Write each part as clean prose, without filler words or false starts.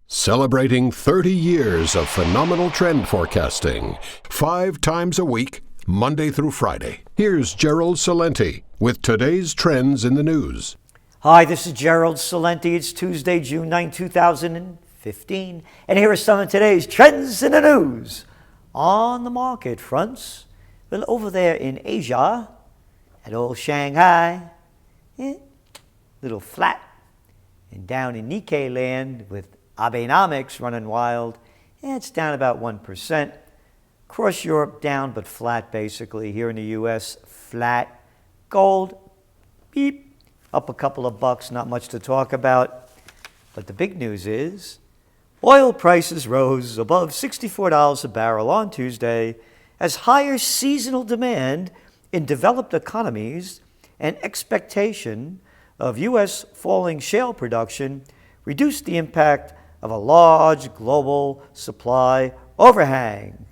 Celebrating 30 years of phenomenal trend forecasting, 5 times a week, Monday through Friday. Here's Gerald Celente with today's trends in the news. Hi, this is Gerald Celente. It's Tuesday, June 9, 2015. And here are some of today's trends in the news. On the market fronts, well, over there in Asia, at old Shanghai, little flat. And down in Nikkei land with Abenomics running wild, it's down about 1%. Across Europe, down but flat basically. Here in the U.S., flat. Gold, beep, up a couple of bucks, not much to talk about. But the big news is oil prices rose above $64 a barrel on Tuesday as higher seasonal demand in developed economies and expectation of U.S. falling shale production reduced the impact of a large global supply overhang.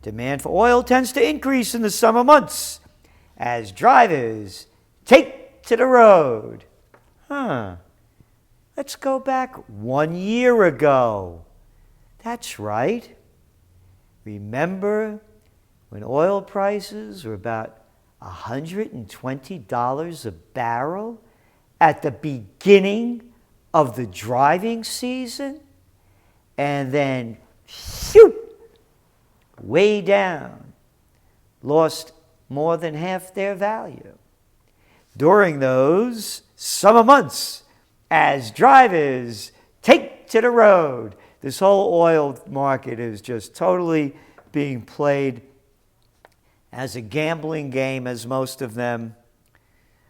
Demand for oil tends to increase in the summer months as drivers take to the road. Let's go back 1 year ago. That's right. Remember when oil prices were about $120 a barrel at the beginning of the driving season, and then shoot, way down, lost more than half their value. During those summer months, as drivers take to the road, this whole oil market is just totally being played as a gambling game, as most of them.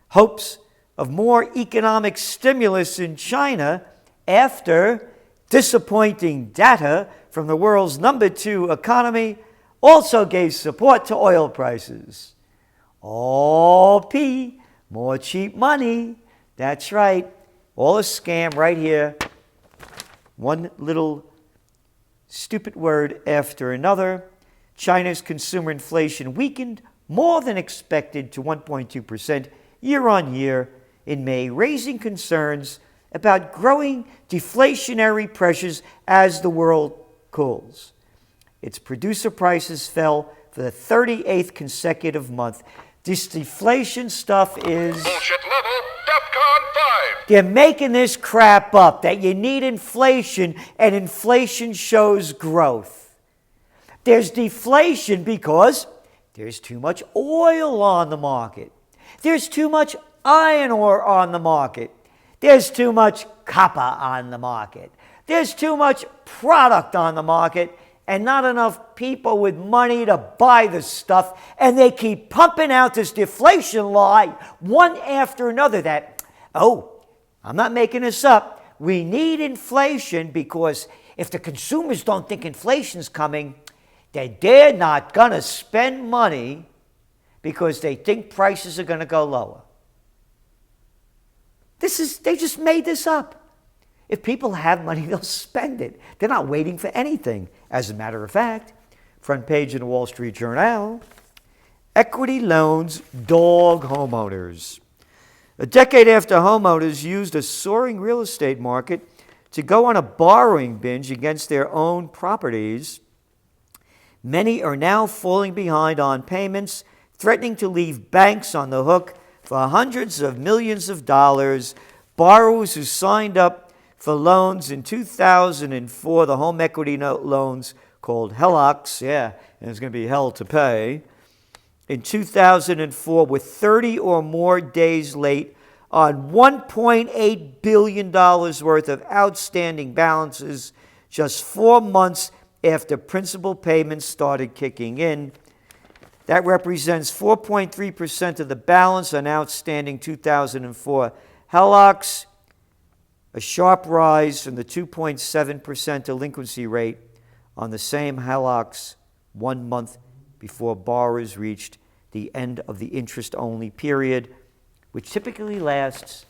Hopes of more economic stimulus in China after disappointing data from the world's number 2 economy also gave support to oil prices. All P, more cheap money. That's right. All a scam right here. One little stupid word after another. China's consumer inflation weakened more than expected to 1.2% year on year in May, raising concerns about growing deflationary pressures as the world cools. Its producer prices fell for the 38th consecutive month. This deflation stuff is bullshit level, DEFCON 5. They're making this crap up, that you need inflation, and inflation shows growth. There's deflation because there's too much oil on the market. There's too much iron ore on the market. There's too much copper on the market. There's too much product on the market and not enough people with money to buy the stuff. And they keep pumping out this deflation lie one after another that, I'm not making this up. We need inflation because if the consumers don't think inflation's coming, then they're not going to spend money because they think prices are going to go lower. They just made this up. If people have money, they'll spend it. They're not waiting for anything. As a matter of fact, front page of the Wall Street Journal, equity loans dog homeowners. A decade after homeowners used a soaring real estate market to go on a borrowing binge against their own properties, many are now falling behind on payments, threatening to leave banks on the hook for hundreds of millions of dollars. Borrowers who signed up for loans in 2004, the home equity note loans called HELOCs, and it's going to be hell to pay, in 2004 were 30 or more days late on $1.8 billion worth of outstanding balances just 4 months after principal payments started kicking in. That represents 4.3% of the balance on outstanding 2004 HELOCs, a sharp rise from the 2.7% delinquency rate on the same HELOCs 1 month before borrowers reached the end of the interest-only period, which typically lasts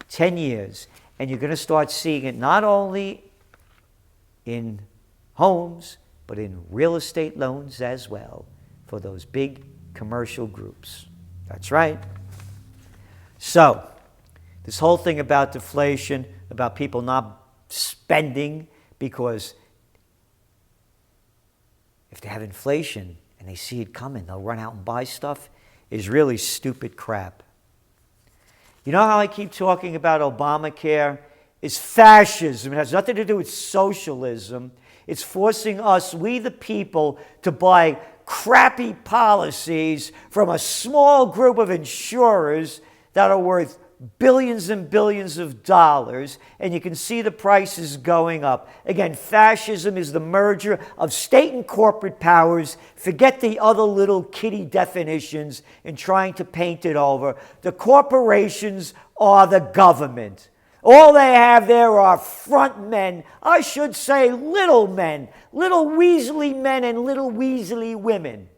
10 years. And you're going to start seeing it not only in homes, but in real estate loans as well for those big commercial groups. That's right. So, this whole thing about deflation, about people not spending, because if they have inflation and they see it coming, they'll run out and buy stuff, is really stupid crap. You know how I keep talking about Obamacare? It's fascism. It has nothing to do with socialism. It's forcing us, we the people, to buy crappy policies from a small group of insurers that are worth billions and billions of dollars, and you can see the prices going up. Again, fascism is the merger of state and corporate powers. Forget the other little kitty definitions in trying to paint it over. The corporations are the government. All they have there are front men, I should say little men, little Weasley men and little Weasley women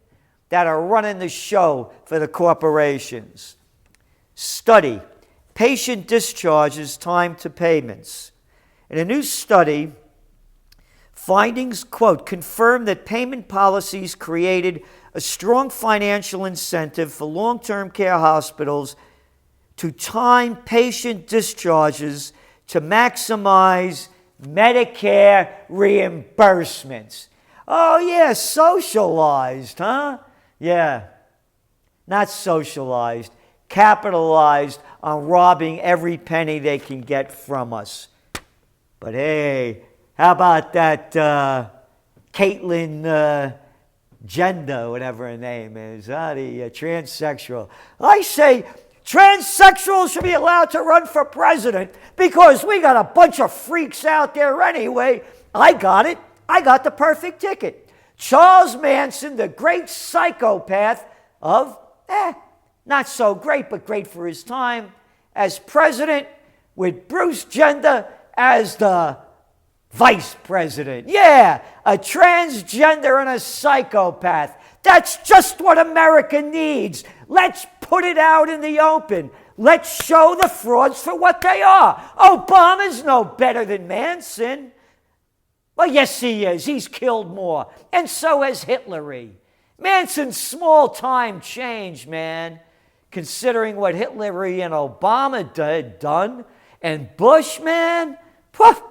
that are running the show for the corporations. Study, patient discharges, time to payments. In a new study, findings, quote, confirm that payment policies created a strong financial incentive for long-term care hospitals to time patient discharges to maximize Medicare reimbursements. Oh yeah, socialized, huh? Yeah, not socialized, capitalized on robbing every penny they can get from us. But hey, how about that Caitlyn Gender, whatever her name is, the transsexual. I say transsexuals should be allowed to run for president because we got a bunch of freaks out there anyway. I got it. I got the perfect ticket. Charles Manson, the great psychopath of, not so great, but great for his time, as president, with Bruce Jenner as the vice president. Yeah, a transgender and a psychopath. That's just what America needs. Let's put it out in the open. Let's show the frauds for what they are. Obama's no better than Manson. Well, yes, he is. He's killed more. And so has Hitler. Manson's small-time change, man, considering what Hitler and Obama done. And Bush, man, poof,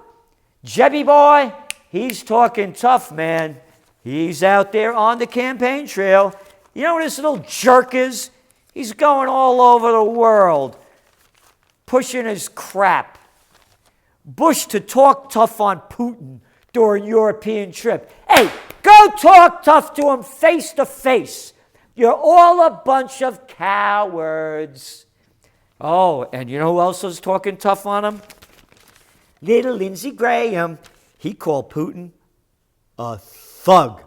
Jebby boy, he's talking tough, man. He's out there on the campaign trail. You know what this little jerk is? He's going all over the world, pushing his crap. Bush to talk tough on Putin during European trip. Hey, go talk tough to him face to face. You're all a bunch of cowards. Oh, and you know who else was talking tough on him? Little Lindsey Graham. He called Putin a thug.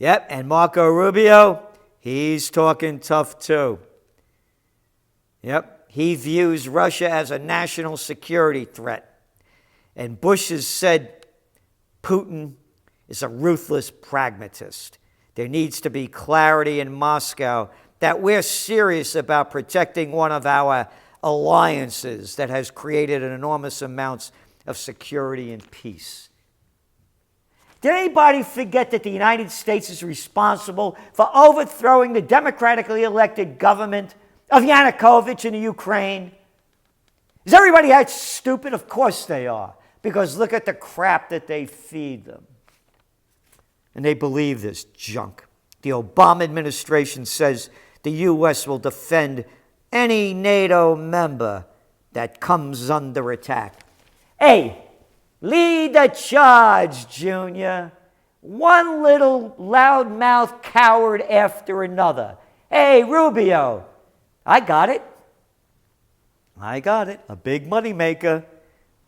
Yep, and Marco Rubio, he's talking tough too. Yep, he views Russia as a national security threat. And Bush has said Putin is a ruthless pragmatist. There needs to be clarity in Moscow that we're serious about protecting one of our alliances that has created an enormous amounts of security and peace. Did anybody forget that the United States is responsible for overthrowing the democratically elected government of Yanukovych in the Ukraine? Is everybody that stupid? Of course they are, because look at the crap that they feed them. And they believe this junk. The Obama administration says the U.S. will defend any NATO member that comes under attack. Hey, lead the charge, Junior. One little loudmouth coward after another. Hey, Rubio, I got it. I got it. A big moneymaker.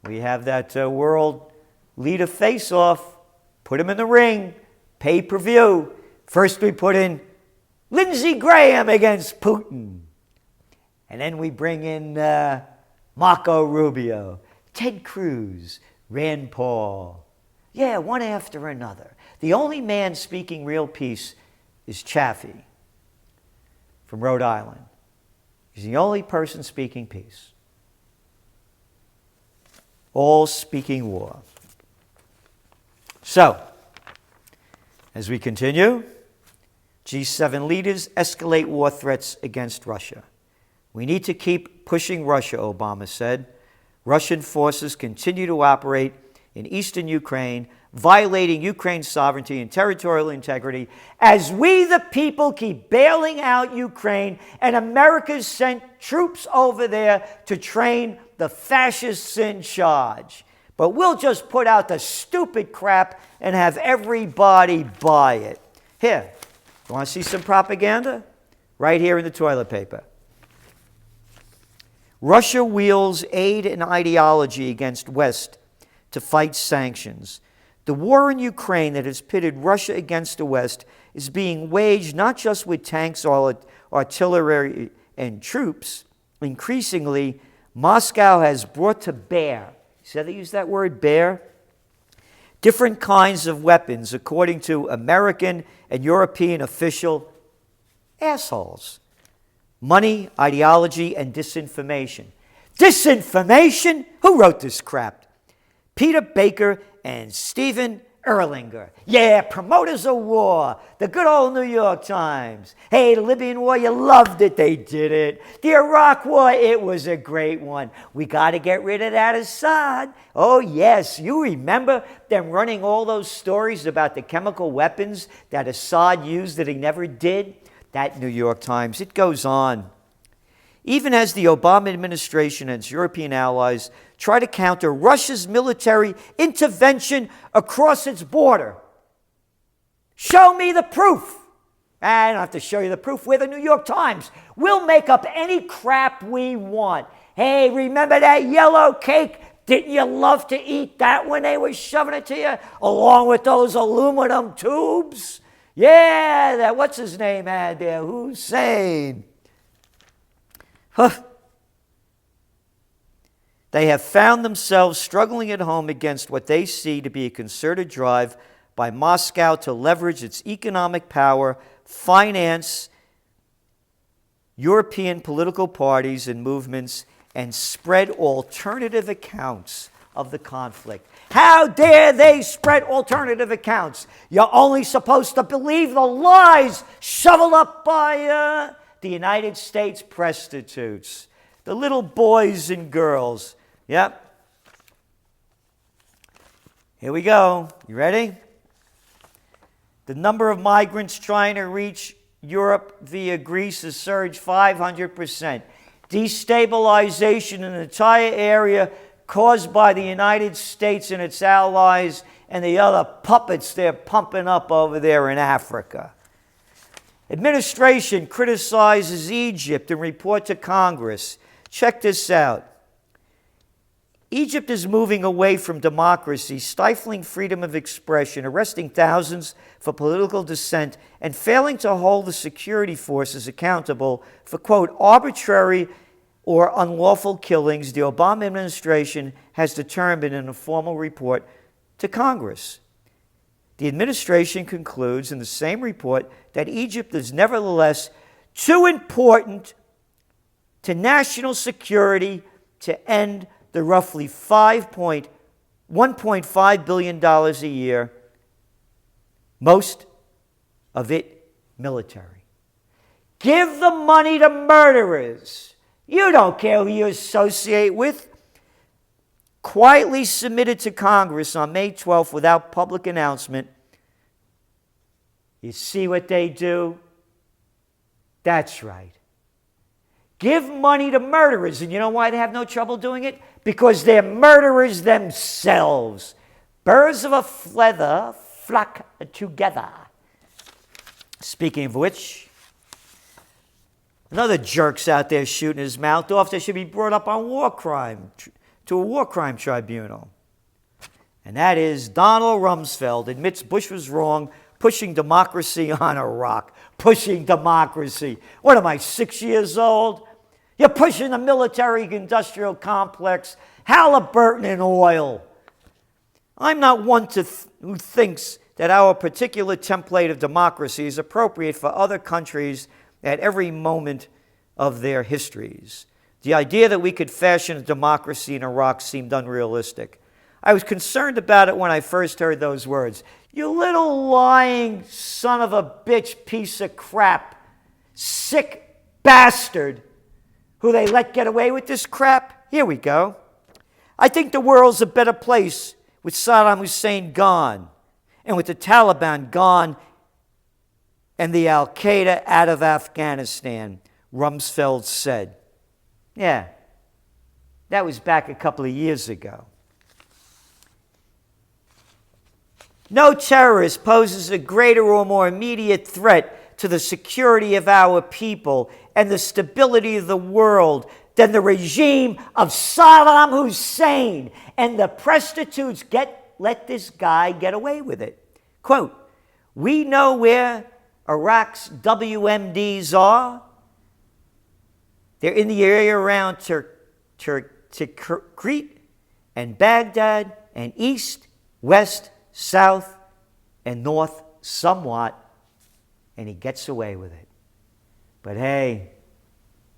We have that world leader face-off. Put him in the ring. Pay-per-view. First we put in Lindsey Graham against Putin. And then we bring in Marco Rubio, Ted Cruz, Rand Paul. Yeah, one after another. The only man speaking real peace is Chaffee from Rhode Island. He's the only person speaking peace. All speaking war. So, as we continue, G7 leaders escalate war threats against Russia. We need to keep pushing Russia, Obama said. Russian forces continue to operate in eastern Ukraine, violating Ukraine's sovereignty and territorial integrity, as we, the people, keep bailing out Ukraine, and America's sent troops over there to train the fascists in charge. But we'll just put out the stupid crap and have everybody buy it. Here, you want to see some propaganda? Right here in the toilet paper. Russia wields aid and ideology against West to fight sanctions. The war in Ukraine that has pitted Russia against the West is being waged not just with tanks, artillery, and troops. Increasingly, Moscow has brought to bear, see how they use that word, bear? Different kinds of weapons, according to American and European official assholes. Money, ideology, and disinformation. Disinformation? Who wrote this crap? Peter Baker and Stephen Erlinger. Yeah, promoters of war. The good old New York Times. Hey, the Libyan War, you loved it. They did it. The Iraq War, it was a great one. We got to get rid of that Assad. Oh, yes. You remember them running all those stories about the chemical weapons that Assad used that he never did? That New York Times. It goes on. Even as the Obama administration and its European allies try to counter Russia's military intervention across its border. Show me the proof. I don't have to show you the proof. We're the New York Times. We'll make up any crap we want. Hey, remember that yellow cake? Didn't you love to eat that when they were shoving it to you? Along with those aluminum tubes? Yeah, that what's his name had there? Hussein. Huh. They have found themselves struggling at home against what they see to be a concerted drive by Moscow to leverage its economic power, finance European political parties and movements, and spread alternative accounts of the conflict. How dare they spread alternative accounts? You're only supposed to believe the lies shoveled up by the United States prostitutes, the little boys and girls. Yep. Here we go. You ready? The number of migrants trying to reach Europe via Greece has surged 500%. Destabilization in the entire area caused by the United States and its allies and the other puppets they're pumping up over there in Africa. Administration criticizes Egypt and report to Congress. Check this out. Egypt is moving away from democracy, stifling freedom of expression, arresting thousands for political dissent, and failing to hold the security forces accountable for, quote, arbitrary or unlawful killings the Obama administration has determined in a formal report to Congress. The administration concludes in the same report that Egypt is nevertheless too important to national security to end the roughly $1.5 billion a year, most of it military. Give the money to murderers. You don't care who you associate with. Quietly submitted to Congress on May 12th without public announcement. You see what they do? That's right. Give money to murderers. And you know why they have no trouble doing it? Because they're murderers themselves. Birds of a feather flock together. Speaking of which, another jerk's out there shooting his mouth off. They should be brought up on to a war crime tribunal. And that is Donald Rumsfeld admits Bush was wrong pushing democracy on Iraq. Pushing democracy. What am I, 6 years old? You're pushing the military-industrial complex, Halliburton and oil. I'm not one who thinks that our particular template of democracy is appropriate for other countries at every moment of their histories. The idea that we could fashion a democracy in Iraq seemed unrealistic. I was concerned about it when I first heard those words. You little lying son of a bitch piece of crap, sick bastard, who they let get away with this crap? Here we go. I think the world's a better place with Saddam Hussein gone and with the Taliban gone and the Al-Qaeda out of Afghanistan, Rumsfeld said. Yeah, that was back a couple of years ago. No terrorist poses a greater or more immediate threat to the security of our people and the stability of the world than the regime of Saddam Hussein. And the prostitutes let this guy get away with it. Quote, we know where Iraq's WMDs are. They're in the area around Tikrit and Baghdad and east, west, south, and north somewhat, and he gets away with it. But hey,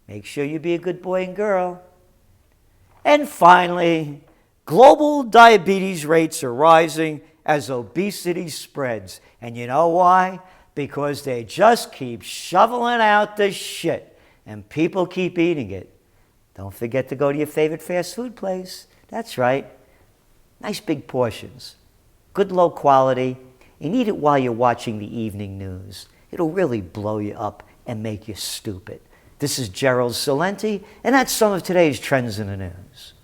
make sure you be a good boy and girl. And finally, global diabetes rates are rising as obesity spreads. And you know why? Because they just keep shoveling out the shit, and people keep eating it. Don't forget to go to your favorite fast food place. That's right. Nice big portions. Good low quality, and eat it while you're watching the evening news. It'll really blow you up and make you stupid. This is Gerald Celente, and that's some of today's trends in the news.